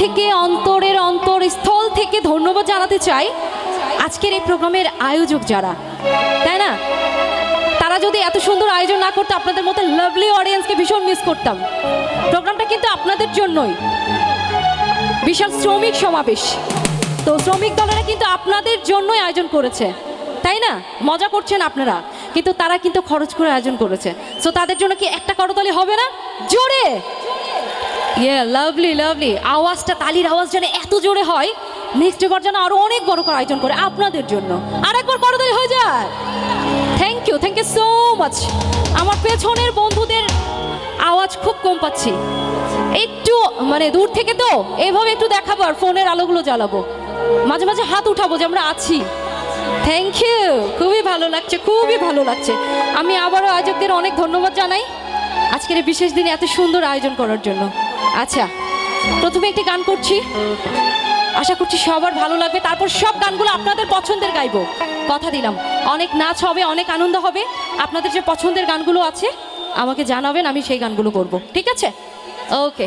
থেকে অন্তরের অন্তরস্থল থেকে ধন্যবাদ জানাতে চাই আজকের এই প্রোগ্রামের আয়োজক যারা, তাই না? তারা যদি এত সুন্দর আয়োজন না করতো আপনাদের মতো লাভলি অডিয়েন্সকে ভীষণ মিস করতাম। প্রোগ্রামটা কিন্তু আপনাদের জন্যই, বিশাল শ্রমিক সমাবেশ। তো শ্রমিক দলেরা কিন্তু আপনাদের জন্যই আয়োজন করেছে, তাই না? মজা করছেন আপনারা, কিন্তু তারা কিন্তু খরচ করে আয়োজন করেছে। সো তাদের জন্য কি একটা করতালি হবে না? জোরে! ইয়ে লাভলি লাভলি, আওয়াজটা, তালির আওয়াজ যেন এত জোরে হয়, নেক্সট এবার যেন আরো অনেক বড় করে আয়োজন করে আপনাদের জন্য। আর একবার করতালি হয়ে যায়। Thank you so much. আমার পেছনের বন্ধুদের আওয়াজ খুব কম পাচ্ছি, একটু মানে দূর থেকে তো এইভাবে একটু দেখাবো আর ফোনের আলোগুলো জ্বালাবো, মাঝে মাঝে হাত উঠাবো যে আমরা আছি। থ্যাংক ইউ, খুবই ভালো লাগছে, খুবই ভালো লাগছে। আমি আবারও আয়োজকদের অনেক ধন্যবাদ জানাই আজকের এই বিশেষ দিনে এত সুন্দর আয়োজন করার জন্য। আচ্ছা, প্রথমে একটি গান করছি, আশা করছি সবার ভালো লাগবে। তারপর সব গানগুলো আপনাদের পছন্দের গাইবো, কথা দিলাম। অনেক নাচ হবে, অনেক আনন্দ হবে। আপনাদের যে পছন্দের গানগুলো আছে আমাকে জানাবেন, আমি সেই গানগুলো করব, ঠিক আছে? ওকে।